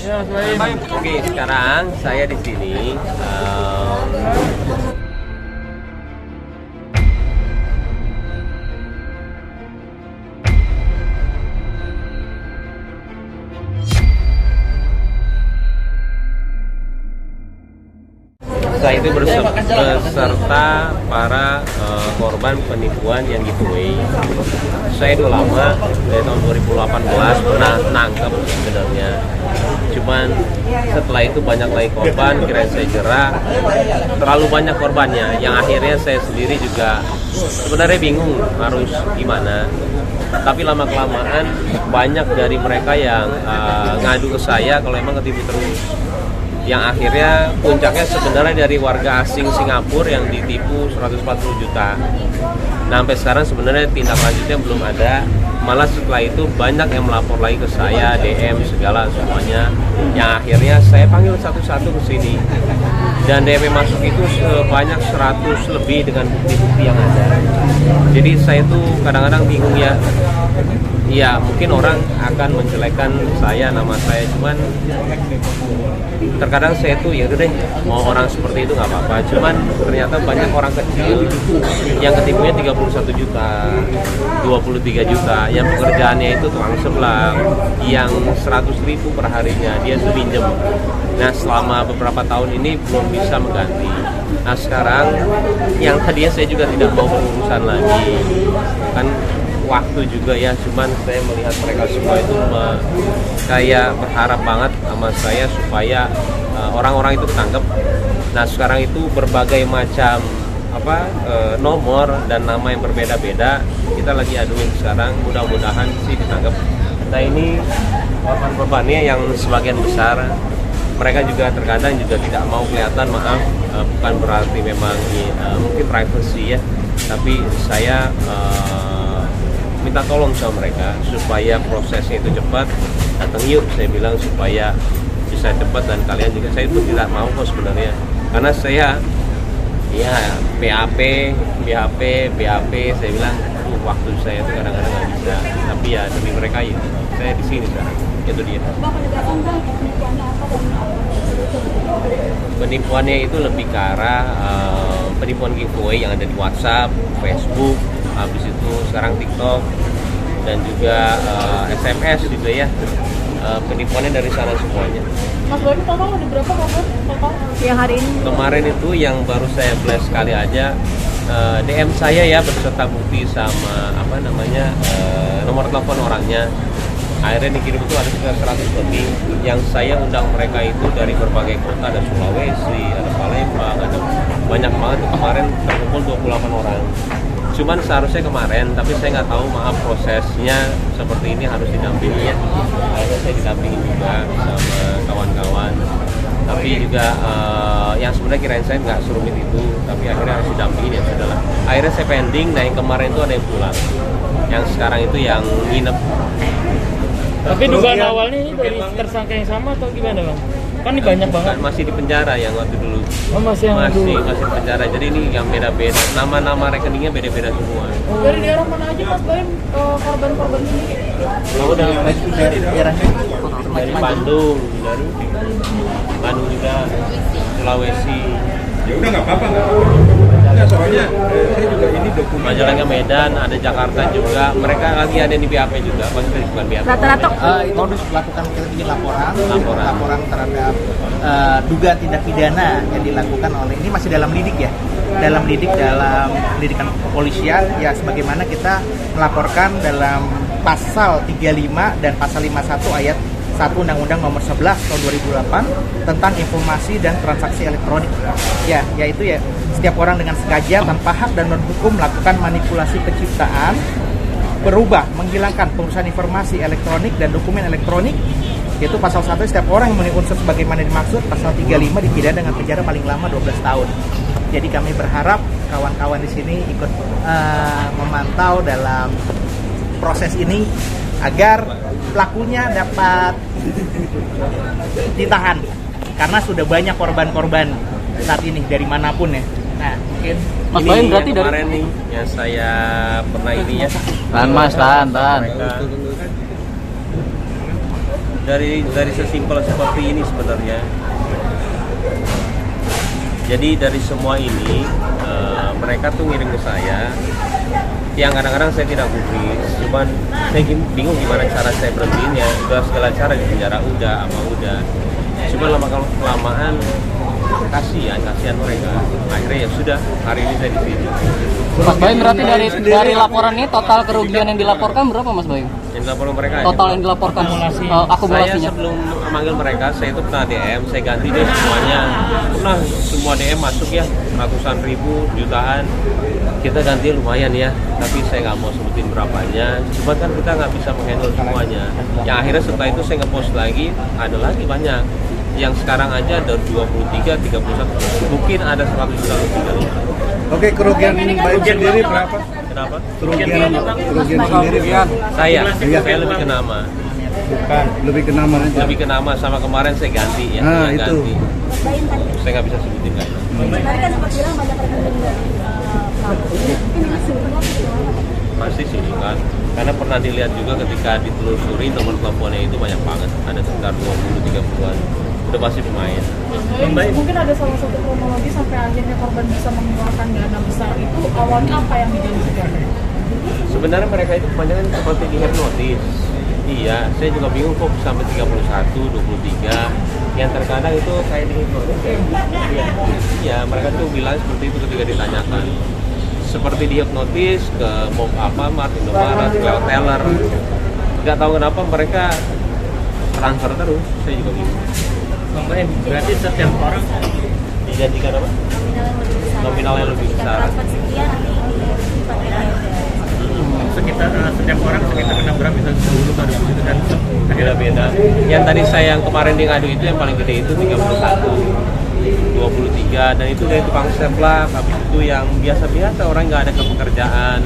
Ya, oke, sekarang saya di sini. Saya itu beserta para korban penipuan yang giveaway. Saya udah lama, dari tahun 2018 pernah nangkep sebenarnya. Cuman setelah itu banyak lagi korban, kirain saya jerah. Terlalu banyak korbannya, yang akhirnya saya sendiri juga sebenarnya bingung harus gimana. Tapi lama-kelamaan banyak dari mereka yang ngadu ke saya kalau emang ketipu terus. Yang akhirnya puncaknya sebenarnya dari warga asing Singapura yang ditipu 140 juta. Nah, sampai sekarang sebenarnya tindak lanjutnya belum ada. Malah setelah itu banyak yang melapor lagi ke saya, DM segala semuanya. Yang akhirnya saya panggil satu-satu ke sini. Dan DP masuk itu sebanyak 100 lebih dengan bukti-bukti yang ada. Jadi saya tuh kadang-kadang bingung ya. Iya, mungkin orang akan menjelekkan saya, nama saya, cuman terkadang saya tuh ya udah deh, mau orang seperti itu nggak apa-apa. Cuman ternyata banyak orang kecil yang ketipunya 31 juta, 23 juta, yang pekerjaannya itu tukang sebelah, yang 100.000 per harinya dia tuh pinjem. Nah, selama beberapa tahun ini belum bisa mengganti. Nah, sekarang yang tadinya saya juga tidak mau berurusan lagi, kan waktu juga ya, cuman saya melihat mereka semua itu kayak berharap banget sama saya supaya orang-orang itu ketangkep. Nah, sekarang itu berbagai macam nomor dan nama yang berbeda-beda kita lagi aduin sekarang, mudah-mudahan sih ditangkap. Nah, ini korban-korbannya yang sebagian besar mereka juga terkadang juga tidak mau kelihatan, maaf, bukan berarti memang mungkin privacy ya, tapi saya minta tolong sama mereka supaya prosesnya itu cepat. Datang yuk, saya bilang, supaya bisa cepat, dan kalian juga. Saya pun tidak mau kok sebenarnya, karena saya ya BAP saya bilang waktu saya itu kadang-kadang nggak bisa, tapi ya demi mereka ya saya di sini sekarang. Itu dia. Penipuannya itu lebih ke arah penipuan giveaway yang ada di WhatsApp, Facebook, habis itu sekarang TikTok, dan juga SMS juga ya. Penipuannya dari sana semuanya. Mas Bayu, total ada berapa korban total yang hari ini? Kemarin itu yang baru saya blast sekali aja, DM saya ya berserta bukti sama nomor telepon orangnya. Akhirnya dikirim itu ada sekitar 100 lebih. Yang saya undang mereka itu dari berbagai kota, ada Sulawesi, ada Palembang, ada banyak banget. Kemarin terkumpul 28 orang. Cuman seharusnya kemarin, tapi saya nggak tahu, maaf, prosesnya seperti ini harus didampingi ya. Akhirnya saya didampingi juga sama kawan-kawan. Tapi juga yang sebenarnya kirain saya nggak serumit itu, tapi akhirnya harus didampingi, ya sudahlah. Akhirnya saya pending. Nah, yang kemarin itu ada yang pulang, yang sekarang itu yang nginep. Tapi dugaan awalnya ini dari tersangka yang sama atau gimana, Bang? Kan ini banyak banget. Masih di penjara yang waktu dulu. Oh, masih di penjara. Jadi ini yang beda-beda. Nama-nama rekeningnya beda-beda semua. Dari daerah mana aja, Mas Bayu, korban-korban ini? Kamu dari daerahnya? Dari Bandung juga, Sulawesi. Ya udah nggak apa-apa, nggak, soalnya saya juga ini dokumen. Majalengka, Medan, ada Jakarta juga. Mereka lagi ada di BAP juga, maksudnya bukan BAP. Rata-rata modus melakukan laporan terhadap dugaan tindak pidana yang dilakukan oleh, ini masih dalam pendidikan kepolisian ya, sebagaimana kita melaporkan dalam pasal 35 dan pasal 51 ayat 1 Undang-Undang Nomor 11 Tahun 2008 tentang informasi dan transaksi elektronik. Ya, yaitu ya setiap orang dengan sengaja tanpa hak dan non-hukum melakukan manipulasi penciptaan, berubah, menghilangkan, pengurusan informasi elektronik dan dokumen elektronik. Yaitu pasal 1, setiap orang yang memenuhi unsur sebagaimana dimaksud, pasal 35 dipidana dengan penjara paling lama 12 tahun. Jadi kami berharap kawan-kawan di sini ikut memantau dalam proses ini agar pelakunya dapat ditahan, karena sudah banyak korban-korban saat ini dari manapun ya. Nah, mungkin Mas ini Bayu berarti yang kemarin nih yang saya pernah ini ya. Tahan Mas, tahan. dari sesimpel seperti ini sebenarnya. Jadi dari semua ini mereka tuh ngirim ke saya, yang kadang-kadang saya tidak publis, cuman saya bingung gimana cara saya berhentiin ya. Udah segala cara di penjara udah, cuma lama-kelamaan kasihan mereka. Akhirnya ya sudah, hari ini saya di sini. Mas Bayu, berarti dari laporan ini total kerugian yang dilaporkan berapa, Mas Bayu? Yang dilaporkan mereka Total yang dilaporkan akumulasinya. Saya sebelum manggil mereka, saya itu pernah DM, saya ganti deh semuanya. Pernah semua DM masuk ya, ratusan ribu, jutaan. Kita ganti lumayan ya, tapi saya nggak mau sebutin berapanya. Cuma kan kita nggak bisa menghandle semuanya. Yang akhirnya setelah itu saya ngepost lagi, ada lagi banyak. Yang sekarang aja ada 23, 31, mungkin ada 100 juta lebih kali. Oke, kerugian Bayu sendiri berapa? Kenapa? Kerugian sendiri berapa? Saya lebih ke nama. Bukan, lebih ke nama aja. Lebih ke nama, sama kemarin saya ganti ya. Nah, yang itu. ganti. Saya nggak bisa sebutin kayaknya. Sebenarnya kan sempat bilang banyak rekening dari pelaku. Ini hasilnya gimana? Pasti sih kan, karena pernah dilihat juga ketika ditelusuri nomor teleponnya itu banyak banget, ada sekitar 20-30an. Udah pasti pemain. Mungkin ada salah satu kronologi sampai akhirnya korban bisa mengeluarkan dana besar itu awalnya apa yang dijanjikan? Sebenarnya mereka itu kebanyakan seperti dihipnotis. Iya, saya juga bingung kok sampai 31, 23. Yang terkadang itu kayak dihipnotis. Iya, mereka tuh bilang seperti itu ketika ditanyakan. Seperti dihipnotis ke Alfamart, Indomaret, lewat teller. Nggak tahu kenapa mereka transfer terus. Saya juga bingung. Berarti setiap orang Dijanjikan apa? Nominal yang lebih besar. sekitar setiap orang sekitar kena berapa bisa 10 atau 20 itu kan Beda-beda. Yang tadi saya yang kemarin di ngadu itu yang paling gede itu 31, 23, dan itu dari tukang seblak. Habis itu yang biasa-biasa orang nggak ada pekerjaan.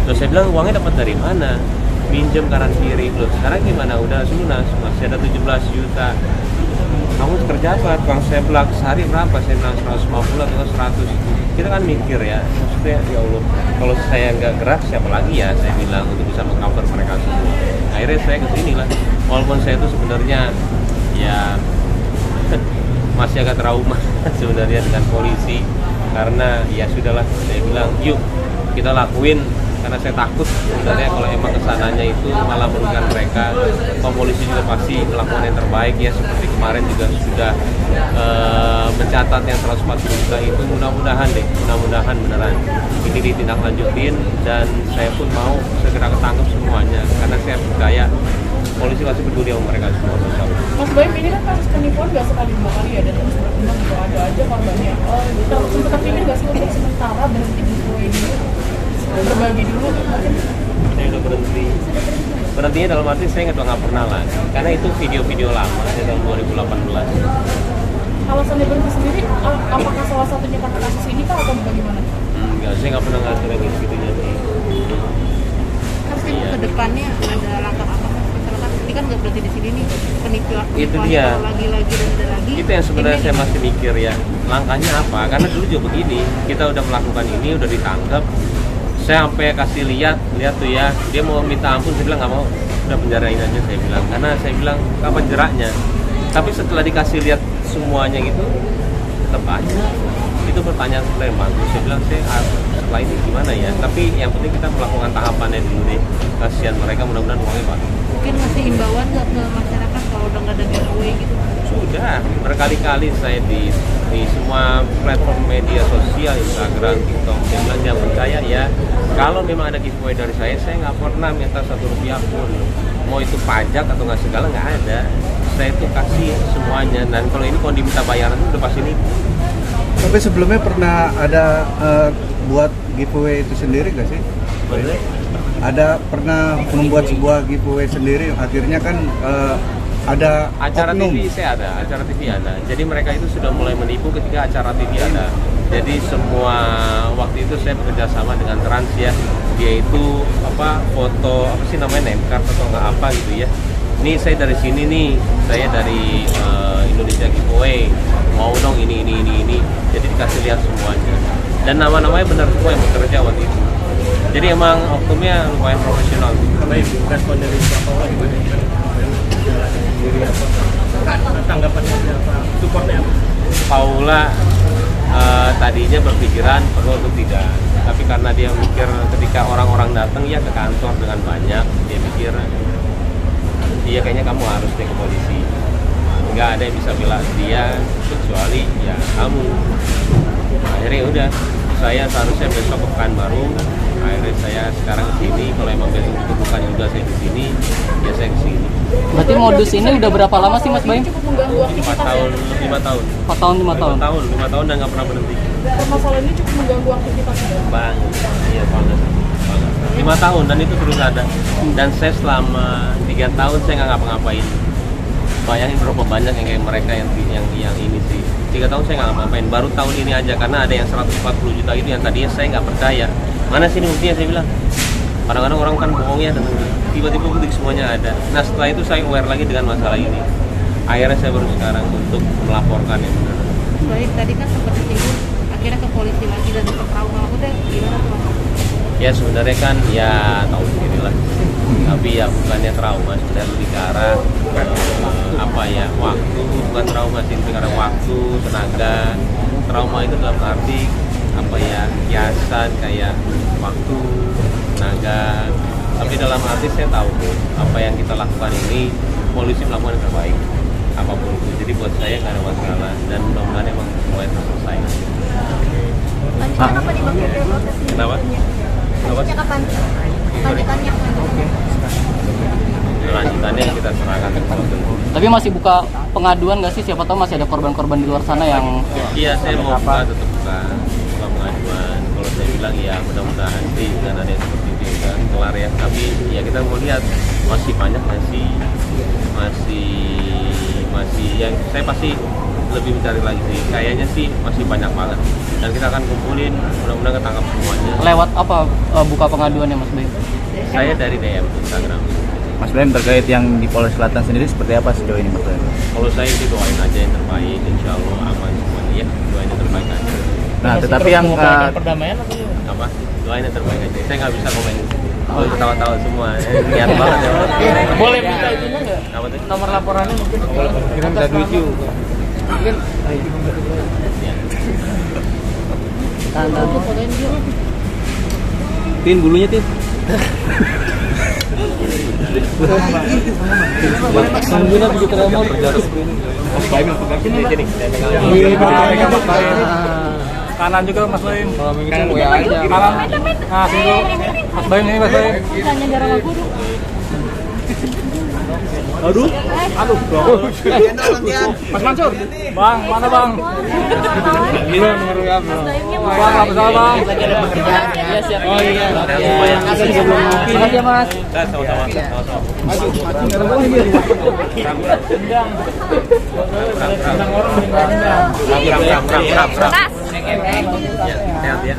Terus saya bilang uangnya dapat dari mana? Pinjam kanan kiri. Loh, sekarang gimana? Udah lunas, masih ada 17 juta. Kamu kerja apa? Tukang seblak sehari berapa? Saya bilang 150 atau 100. Kita kan mikir ya, maksudnya ya Allah, kalau saya nggak gerak siapa lagi ya, saya bilang, untuk bisa mengcover mereka semua. Akhirnya saya kesini lah, walaupun saya itu sebenarnya ya masih agak trauma sebenarnya dengan polisi, karena ya sudahlah, saya bilang yuk kita lakuin, karena saya takut sebenarnya kalau emang kesananya itu malah merugikan mereka. Polisi juga pasti melakukan yang terbaik ya, seperti kemarin juga sudah mencatat yang 140 juta itu. Mudah-mudahan beneran ini ditindaklanjutin, dan saya pun mau segera ketangkep semuanya, karena saya percaya polisi pasti peduli sama mereka semua. Mas Bayu, ini kan kasus penipuan nggak sekali dua kali ya, dan terus berkembang gitu, ada aja korbannya. Sempat terpikir nggak sih untuk sementara berhenti dulu ini, berbagi dulu mungkin? Saya udah berhenti. Berhentinya dalam arti saya nggak pernah lah, karena itu video-video lama dari tahun 2018. Alasannya berhenti sendiri, apakah salah satunya karena kasus ini kah atau bagaimana? Enggak, saya nggak pernah ngatur yang gitu-gitunya sih. Tapi Iya. ke depannya ada langkah apa mas? Misalkan ini kan nggak berhenti di sini nih, penipuan Itu dia. lagi-lagi dan ada lagi. Itu yang sebenarnya saya masih mikir ya, langkahnya apa? Karena dulu juga begini, kita udah melakukan ini, udah ditangkap. Saya sampai kasih lihat tuh ya, dia mau minta ampun, saya bilang nggak mau, udah penjarain aja, saya bilang, karena saya bilang kapan jeraknya. Tapi setelah dikasih lihat semuanya gitu, tetap aja itu pertanyaan sebenarnya yang bagus. Saya bilang setelah ini gimana ya, tapi yang penting kita melakukan tahapannya dulu deh. Kasihan mereka, mudah-mudahan uangnya Pak. Mungkin masih himbauan nggak ke masyarakat kalau udah nggak ada getaway gitu? Sudah berkali-kali saya di semua platform media sosial, Instagram, TikTok, saya bilang jangan percaya ya. Kalau memang ada giveaway dari saya nggak pernah minta 1 rupiah pun. Mau itu pajak atau nggak segala, nggak ada. Saya itu kasih semuanya, dan kalau ini kalau diminta bayaran itu udah pasti nipu. Tapi sebelumnya pernah ada buat giveaway itu sendiri nggak sih? Boleh? Ada pernah membuat sebuah giveaway sendiri, akhirnya kan ada Acara oknum. TV saya ada, acara TV ada. Jadi mereka itu sudah mulai menipu ketika acara TV ada. Jadi semua waktu itu saya bekerja sama dengan Trans ya. Dia itu foto apa sih namanya, name card atau nggak apa gitu ya. Ini saya dari sini nih, saya dari Indonesia Giveaway. Mau dong ini. Jadi dikasih lihat semuanya. Dan nama-namanya benar semua yang bekerja waktu itu. Jadi emang oknumnya lumayan profesional. Baik, respon dari beberapa orang gimana? sendiri apa? Tanggapannya apa? Supportnya apa? Paula tadinya berpikiran perlu atau tidak, tapi karena dia mikir ketika orang-orang datang ya ke kantor dengan banyak, dia mikir iya kayaknya kamu harus deh ke polisi. Nggak ada yang bisa bela dia kecuali ya kamu. Akhirnya udah, saya seharusnya besok ke Pekanbaru. Akhirnya saya sekarang kesini. Kalau emang besok itu bukan juga saya di sini, ya saya kesini. Berarti modus ini udah berapa lama sih Mas Baim? Cukup mengganggu 5 aktivitas tahun, ya? 5 tahun. 4 tahun, 5 tahun. 5 tahun dan nggak pernah berhenti. Permasalahan ini cukup mengganggu aktivitas ya? Bang, iya banget. 5 tahun dan itu terus ada. Dan saya selama 3 tahun saya nggak ngapa-ngapain. Bayangin berapa banyak yang kayak mereka yang ini sih. 3 tahun saya nggak ngapa-ngapain. Baru tahun ini aja karena ada yang 140 juta itu yang tadinya saya nggak percaya. Mana sih ini buktinya, saya bilang. Kadang-kadang orang kan bohong ya, dan tiba-tiba bukti semuanya ada. Nah setelah itu saya aware lagi dengan masalah ini. Akhirnya saya baru sekarang untuk melaporkan yang benar. Baik, tadi kan sempat disinggung akhirnya ke polisi lagi dan ke trauma. Udah gimana tuh? Ya sebenarnya kan ya tahu sendiri lah. Tapi ya bukannya trauma, sebenarnya lebih ke arah apa ya, waktu, bukan trauma sih, lebih ke arah waktu, tenaga. Trauma itu dalam arti apa ya, kiasan kayak waktu, tenaga. Tapi dalam arti saya tahu apa yang kita lakukan ini polisi melakukan yang terbaik apapun itu. Jadi buat saya nggak ada masalah dan mudah-mudahan emang semuanya selesai. Lanjutan apa nih Bang proses ini? Kenapa? Lanjutnya kapan? Lanjutannya kapan? Lanjutannya kita serahkan ke polisi. Tapi masih buka pengaduan nggak sih? Siapa tahu masih ada korban-korban di luar sana yang... Iya, saya mau buka, tetap buka pengaduan. Kalau saya bilang ya mudah-mudahan sih dengan ada yang seperti itu kan kelar ya. Tapi ya kita mau lihat masih banyak masih ya saya pasti lebih mencari lagi sih. Kayaknya sih masih banyak banget. Dan kita akan kumpulin, mudah-mudahan ketangkap semuanya. Lewat apa buka pengaduannya Mas Baim? Saya dari DM Instagram. Mas Baim, terkait yang di Polres Selatan sendiri seperti apa sejauh ini Mas Baim? Kalau saya sih doain aja yang terbaik, insya Allah aman semuanya ya. Doain yang terbaik aja. Nah, tetapi yang perdamaian atau Apa? Doain yang terbaik aja. Saya nggak bisa komen. Oh, ketawa-tawa semua. Niat banget ya. boleh minta itunya nggak? Apa tuh? Nomor laporannya mungkin. kita minta review. Mungkin. Tin bulunya Tin. Alhamdulillah begitu nomor. Mas Baim yang pegang Sini, saya pegang. kanan juga Mas Baim. Kalau begitu ya aja. Kanan. Nah, sini Mas Baim ini Mas Baim. Tanya gara sama guru. Aduh. Mas Mansur. Bang, mana Bang? Belum ya, belum. Bang, apa salah Bang? Iya siap. Oh iya. Makasih ya Mas. Sama-sama. Ya.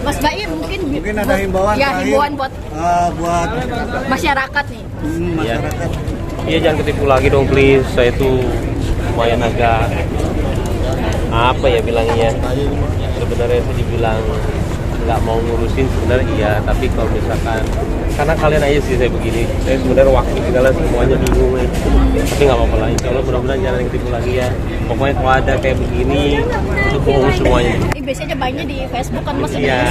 Mas Baim Mungkin ada himbauan ya, terakhir, himbauan buat buat masyarakat nih. masyarakat. Iya, jangan ketipu lagi dong please. Saya itu lumayan agak apa ya bilangnya. Sebenarnya saya dibilang nggak mau ngurusin sebenarnya iya, tapi kalau misalkan karena kalian aja sih saya begini, saya sebenarnya waktu segala semuanya bingung ya. Tapi nggak apa-apa lah, insya Allah mudah-mudahan jangan ketipu lagi ya. Pokoknya kalau ada kayak begini itu bohong semuanya. Ini biasanya banyak di Facebook kan Mas. Iya.